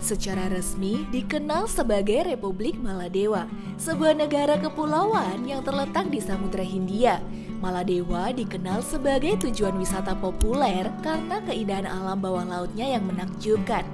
Secara resmi dikenal sebagai Republik Maladewa, sebuah negara kepulauan yang terletak di Samudra Hindia. Maladewa dikenal sebagai tujuan wisata populer karena keindahan alam bawah lautnya yang menakjubkan.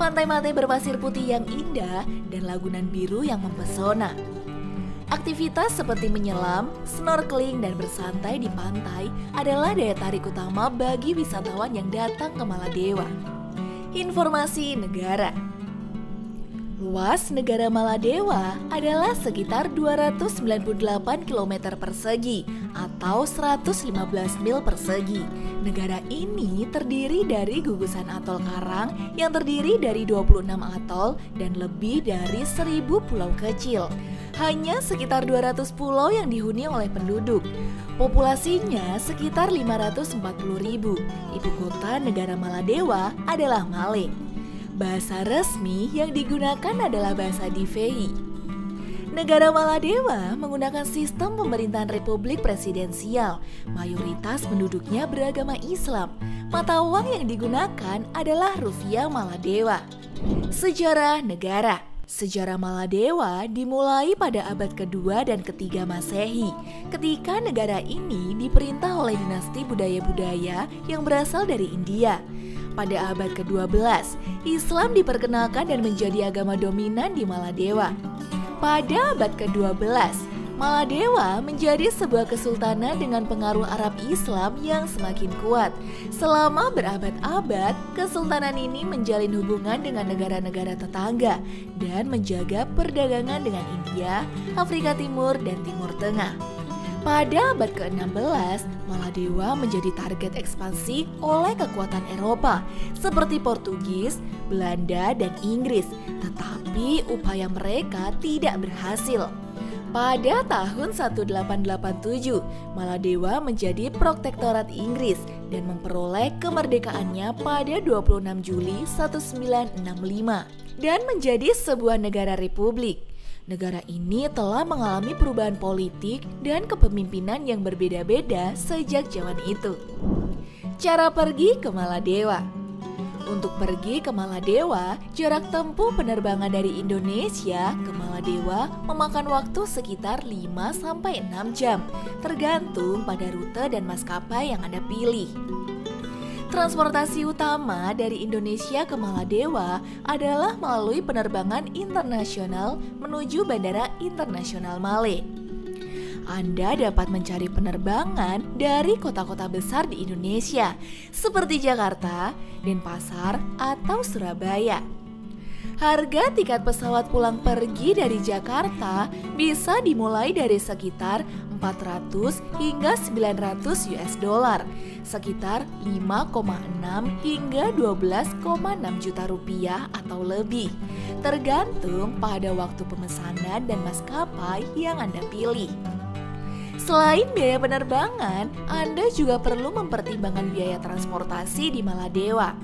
Pantai-pantai berpasir putih yang indah dan lagunan biru yang mempesona. Aktivitas seperti menyelam, snorkeling, dan bersantai di pantai adalah daya tarik utama bagi wisatawan yang datang ke Maladewa. Informasi negara. Luas negara Maladewa adalah sekitar 298 km persegi atau 115 mil persegi. Negara ini terdiri dari gugusan atol karang yang terdiri dari 26 atol dan lebih dari 1000 pulau kecil. Hanya sekitar 200 pulau yang dihuni oleh penduduk. Populasinya sekitar 540.000. Ibu kota negara Maladewa adalah Malé. Bahasa resmi yang digunakan adalah bahasa Divehi. Negara Maladewa menggunakan sistem pemerintahan republik presidensial. Mayoritas penduduknya beragama Islam. Mata uang yang digunakan adalah rupiah Maladewa. Sejarah negara. Sejarah Maladewa dimulai pada abad kedua dan ketiga Masehi, ketika negara ini diperintah oleh dinasti budaya-budaya yang berasal dari India. Pada abad ke-12, Islam diperkenalkan dan menjadi agama dominan di Maladewa. Pada abad ke-12, Maladewa menjadi sebuah kesultanan dengan pengaruh Arab Islam yang semakin kuat. Selama berabad-abad, kesultanan ini menjalin hubungan dengan negara-negara tetangga dan menjaga perdagangan dengan India, Afrika Timur, dan Timur Tengah. Pada abad ke-16, Maladewa menjadi target ekspansi oleh kekuatan Eropa seperti Portugis, Belanda, dan Inggris, tetapi upaya mereka tidak berhasil. Pada tahun 1887, Maladewa menjadi protektorat Inggris dan memperoleh kemerdekaannya pada 26 Juli 1965 dan menjadi sebuah negara republik. Negara ini telah mengalami perubahan politik dan kepemimpinan yang berbeda-beda sejak zaman itu. Cara pergi ke Maladewa. Untuk pergi ke Maladewa, jarak tempuh penerbangan dari Indonesia ke Maladewa memakan waktu sekitar 5-6 jam, tergantung pada rute dan maskapai yang Anda pilih. Transportasi utama dari Indonesia ke Maladewa adalah melalui penerbangan internasional menuju Bandara Internasional Malé. Anda dapat mencari penerbangan dari kota-kota besar di Indonesia seperti Jakarta, Denpasar, atau Surabaya. Harga tiket pesawat pulang pergi dari Jakarta bisa dimulai dari sekitar 400 hingga 900 US dollar, sekitar 5,6 hingga 12,6 juta rupiah atau lebih, tergantung pada waktu pemesanan dan maskapai yang Anda pilih. Selain biaya penerbangan, Anda juga perlu mempertimbangkan biaya transportasi di Maladewa.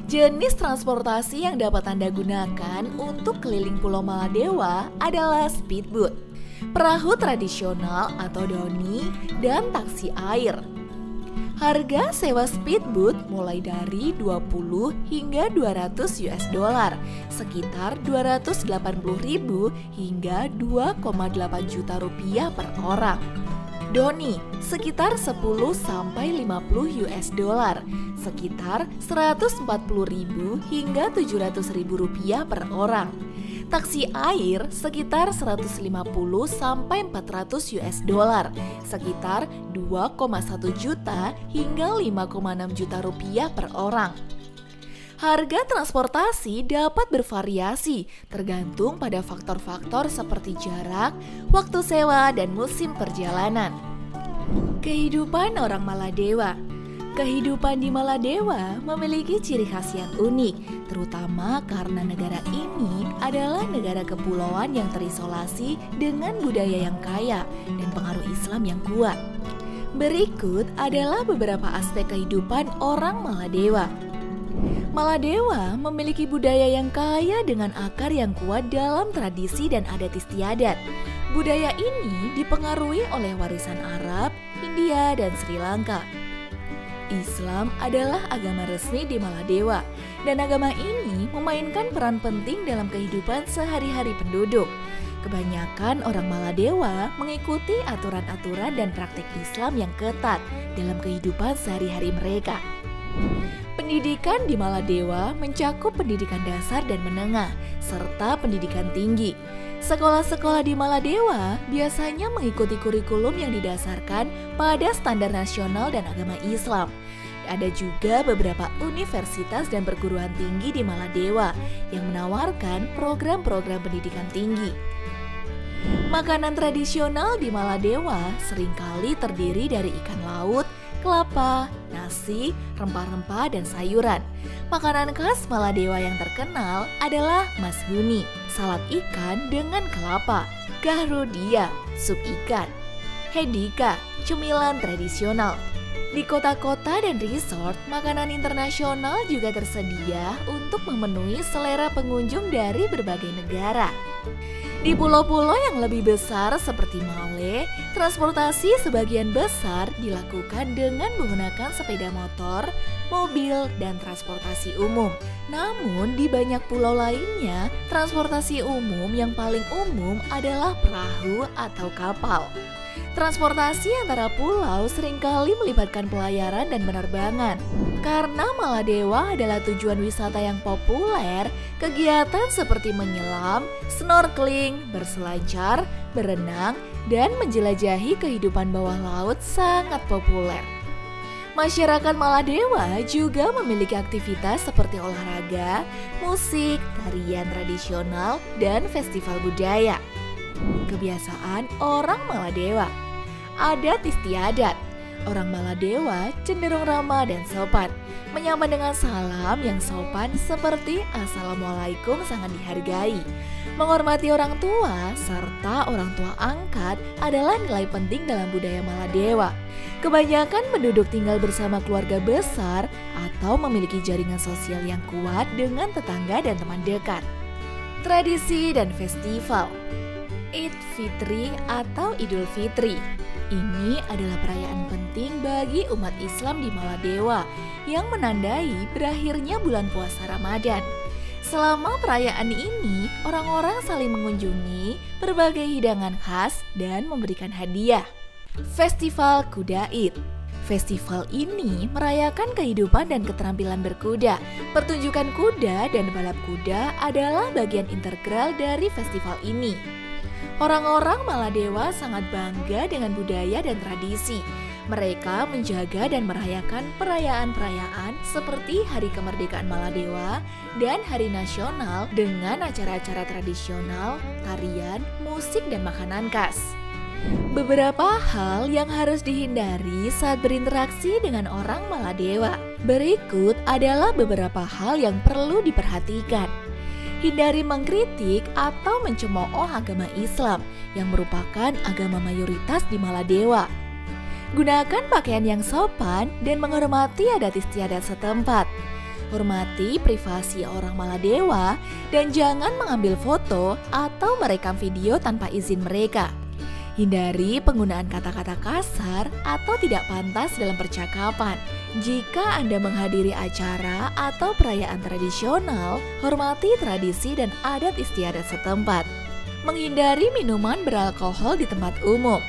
Jenis transportasi yang dapat Anda gunakan untuk keliling Pulau Maladewa adalah speedboat, perahu tradisional atau doni, dan taksi air. Harga sewa speedboat mulai dari 20 hingga 200 US dollar, sekitar 280.000 hingga 2,8 juta rupiah per orang. Doni sekitar 10 sampai 50 US dollar, sekitar 140.000 hingga 700.000 rupiah per orang. Taksi air sekitar 150 sampai 400 US dollar, sekitar 2,1 juta hingga 5,6 juta rupiah per orang. Harga transportasi dapat bervariasi tergantung pada faktor-faktor seperti jarak, waktu sewa, dan musim perjalanan. Kehidupan orang Maladewa. Kehidupan di Maladewa memiliki ciri khas yang unik, terutama karena negara ini adalah negara kepulauan yang terisolasi dengan budaya yang kaya dan pengaruh Islam yang kuat. Berikut adalah beberapa aspek kehidupan orang Maladewa. Maladewa memiliki budaya yang kaya dengan akar yang kuat dalam tradisi dan adat istiadat. Budaya ini dipengaruhi oleh warisan Arab, India, dan Sri Lanka. Islam adalah agama resmi di Maladewa, dan agama ini memainkan peran penting dalam kehidupan sehari-hari penduduk. Kebanyakan orang Maladewa mengikuti aturan-aturan dan praktik Islam yang ketat dalam kehidupan sehari-hari mereka. Pendidikan di Maladewa mencakup pendidikan dasar dan menengah, serta pendidikan tinggi. Sekolah-sekolah di Maladewa biasanya mengikuti kurikulum yang didasarkan pada standar nasional dan agama Islam. Ada juga beberapa universitas dan perguruan tinggi di Maladewa yang menawarkan program-program pendidikan tinggi. Makanan tradisional di Maladewa seringkali terdiri dari ikan laut, kelapa, nasi, rempah-rempah, dan sayuran. Makanan khas Maladewa yang terkenal adalah masguni, salad ikan dengan kelapa, gahrudia, sup ikan, hedika, cemilan tradisional. Di kota-kota dan resort, makanan internasional juga tersedia untuk memenuhi selera pengunjung dari berbagai negara. Di pulau-pulau yang lebih besar seperti Male, transportasi sebagian besar dilakukan dengan menggunakan sepeda motor, mobil, dan transportasi umum. Namun di banyak pulau lainnya, transportasi umum yang paling umum adalah perahu atau kapal. Transportasi antara pulau seringkali melibatkan pelayaran dan penerbangan. Karena Maladewa adalah tujuan wisata yang populer, kegiatan seperti menyelam, snorkeling, berselancar, berenang, dan menjelajahi kehidupan bawah laut sangat populer. Masyarakat Maladewa juga memiliki aktivitas seperti olahraga, musik, tarian tradisional, dan festival budaya. Kebiasaan orang Maladewa. Adat istiadat. Orang Maladewa cenderung ramah dan sopan, menyapa dengan salam yang sopan seperti Assalamualaikum sangat dihargai. Menghormati orang tua serta orang tua angkat adalah nilai penting dalam budaya Maladewa. Kebanyakan penduduk tinggal bersama keluarga besar atau memiliki jaringan sosial yang kuat dengan tetangga dan teman dekat. Tradisi dan festival. Idul Fitri atau Idul Fitri. Ini adalah perayaan penting bagi umat Islam di Maladewa yang menandai berakhirnya bulan puasa Ramadan. Selama perayaan ini, orang-orang saling mengunjungi berbagai hidangan khas dan memberikan hadiah. Festival Kuda Id. Festival ini merayakan kehidupan dan keterampilan berkuda. Pertunjukan kuda dan balap kuda adalah bagian integral dari festival ini. Orang-orang Maladewa sangat bangga dengan budaya dan tradisi. Mereka menjaga dan merayakan perayaan-perayaan seperti Hari Kemerdekaan Maladewa dan Hari Nasional dengan acara-acara tradisional, tarian, musik, dan makanan khas. Beberapa hal yang harus dihindari saat berinteraksi dengan orang Maladewa. Berikut adalah beberapa hal yang perlu diperhatikan. Hindari mengkritik atau mencemooh agama Islam yang merupakan agama mayoritas di Maladewa. Gunakan pakaian yang sopan dan menghormati adat istiadat setempat. Hormati privasi orang Maladewa dan jangan mengambil foto atau merekam video tanpa izin mereka. Hindari penggunaan kata-kata kasar atau tidak pantas dalam percakapan. Jika Anda menghadiri acara atau perayaan tradisional, hormati tradisi dan adat istiadat setempat. Menghindari minuman beralkohol di tempat umum.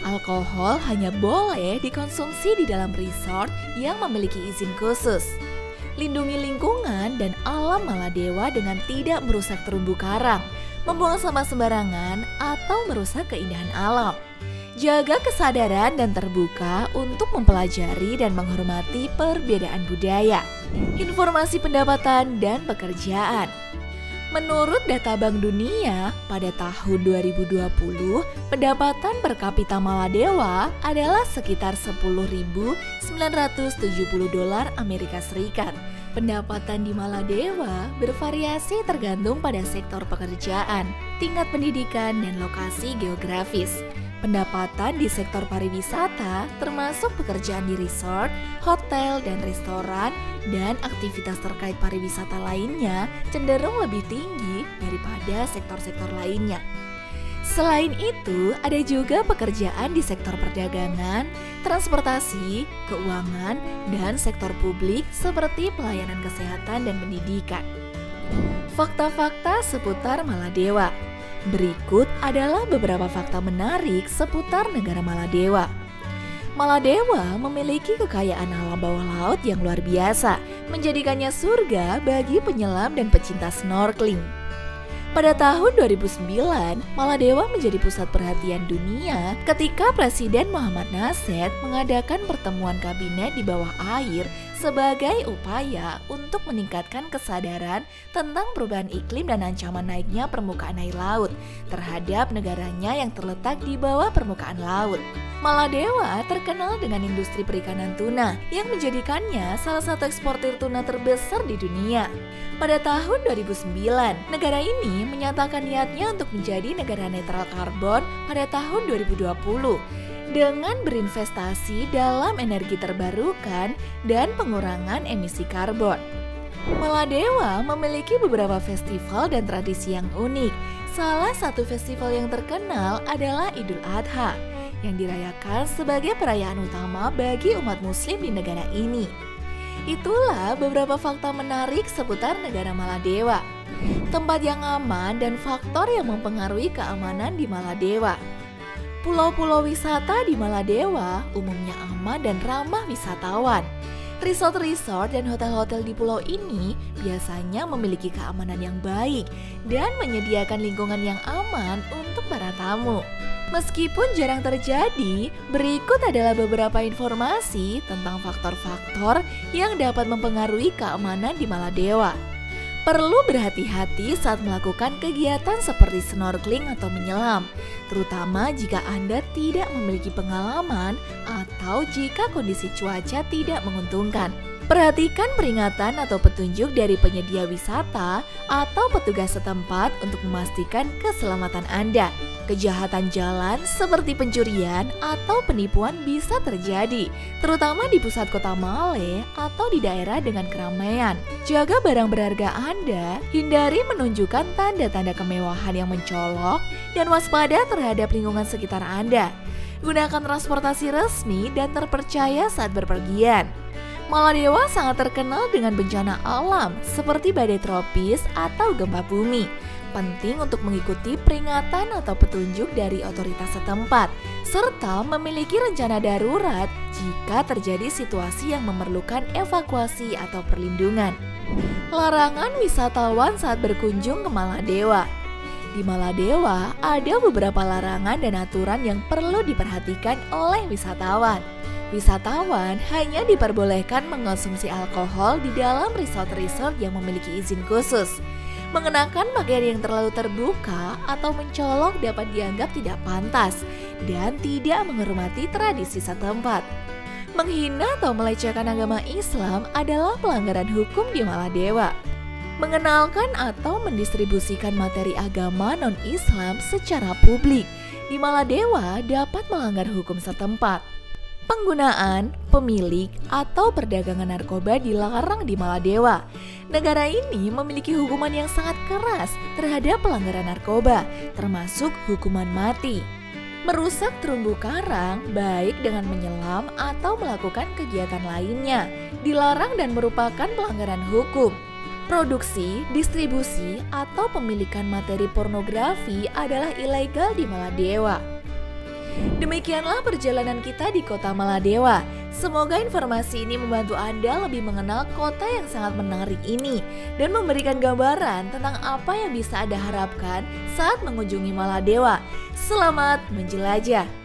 Alkohol hanya boleh dikonsumsi di dalam resort yang memiliki izin khusus. Lindungi lingkungan dan alam Maladewa dengan tidak merusak terumbu karang, membuang sampah sembarangan, atau merusak keindahan alam. Jaga kesadaran dan terbuka untuk mempelajari dan menghormati perbedaan budaya. Informasi pendapatan dan pekerjaan. Menurut data Bank Dunia, pada tahun 2020, pendapatan per kapita Maladewa adalah sekitar $10.970 Amerika Serikat. Pendapatan di Maladewa bervariasi tergantung pada sektor pekerjaan, tingkat pendidikan, dan lokasi geografis. Pendapatan di sektor pariwisata termasuk pekerjaan di resort, hotel, dan restoran, dan aktivitas terkait pariwisata lainnya cenderung lebih tinggi daripada sektor-sektor lainnya. Selain itu, ada juga pekerjaan di sektor perdagangan, transportasi, keuangan, dan sektor publik seperti pelayanan kesehatan dan pendidikan. Fakta-fakta seputar Maladewa. Berikut adalah beberapa fakta menarik seputar negara Maladewa. Maladewa memiliki kekayaan alam bawah laut yang luar biasa, menjadikannya surga bagi penyelam dan pecinta snorkeling. Pada tahun 2009, Maladewa menjadi pusat perhatian dunia ketika Presiden Muhammad Nasser mengadakan pertemuan kabinet di bawah air sebagai upaya untuk meningkatkan kesadaran tentang perubahan iklim dan ancaman naiknya permukaan air laut terhadap negaranya yang terletak di bawah permukaan laut. Maladewa terkenal dengan industri perikanan tuna yang menjadikannya salah satu eksportir tuna terbesar di dunia. Pada tahun 2009, negara ini menyatakan niatnya untuk menjadi negara netral karbon pada tahun 2020 dengan berinvestasi dalam energi terbarukan dan pengurangan emisi karbon. Maladewa memiliki beberapa festival dan tradisi yang unik. Salah satu festival yang terkenal adalah Idul Adha, yang dirayakan sebagai perayaan utama bagi umat muslim di negara ini. Itulah beberapa fakta menarik seputar negara Maladewa. Tempat yang aman dan faktor yang mempengaruhi keamanan di Maladewa. Pulau-pulau wisata di Maladewa umumnya aman dan ramah wisatawan. Resort-resort dan hotel-hotel di pulau ini biasanya memiliki keamanan yang baik dan menyediakan lingkungan yang aman untuk para tamu. Meskipun jarang terjadi, berikut adalah beberapa informasi tentang faktor-faktor yang dapat mempengaruhi keamanan di Maladewa. Perlu berhati-hati saat melakukan kegiatan seperti snorkeling atau menyelam, terutama jika Anda tidak memiliki pengalaman atau jika kondisi cuaca tidak menguntungkan. Perhatikan peringatan atau petunjuk dari penyedia wisata atau petugas setempat untuk memastikan keselamatan Anda. Kejahatan jalan seperti pencurian atau penipuan bisa terjadi, terutama di pusat kota Male atau di daerah dengan keramaian. Jaga barang berharga Anda, hindari menunjukkan tanda-tanda kemewahan yang mencolok, dan waspada terhadap lingkungan sekitar Anda. Gunakan transportasi resmi dan terpercaya saat berpergian. Maladewa sangat terkenal dengan bencana alam seperti badai tropis atau gempa bumi. Penting untuk mengikuti peringatan atau petunjuk dari otoritas setempat, serta memiliki rencana darurat jika terjadi situasi yang memerlukan evakuasi atau perlindungan. Larangan wisatawan saat berkunjung ke Maladewa. Di Maladewa ada beberapa larangan dan aturan yang perlu diperhatikan oleh wisatawan. Wisatawan hanya diperbolehkan mengonsumsi alkohol di dalam resort-resort yang memiliki izin khusus. Mengenakan pakaian yang terlalu terbuka atau mencolok dapat dianggap tidak pantas dan tidak menghormati tradisi setempat. Menghina atau melecehkan agama Islam adalah pelanggaran hukum di Maladewa. Mengenalkan atau mendistribusikan materi agama non-Islam secara publik di Maladewa dapat melanggar hukum setempat. Penggunaan, pemilik, atau perdagangan narkoba dilarang di Maladewa. Negara ini memiliki hukuman yang sangat keras terhadap pelanggaran narkoba, termasuk hukuman mati. Merusak terumbu karang, baik dengan menyelam atau melakukan kegiatan lainnya, dilarang dan merupakan pelanggaran hukum. Produksi, distribusi, atau pemilikan materi pornografi adalah ilegal di Maladewa. Demikianlah perjalanan kita di kota Maladewa. Semoga informasi ini membantu Anda lebih mengenal kota yang sangat menarik ini dan memberikan gambaran tentang apa yang bisa Anda harapkan saat mengunjungi Maladewa. Selamat menjelajah!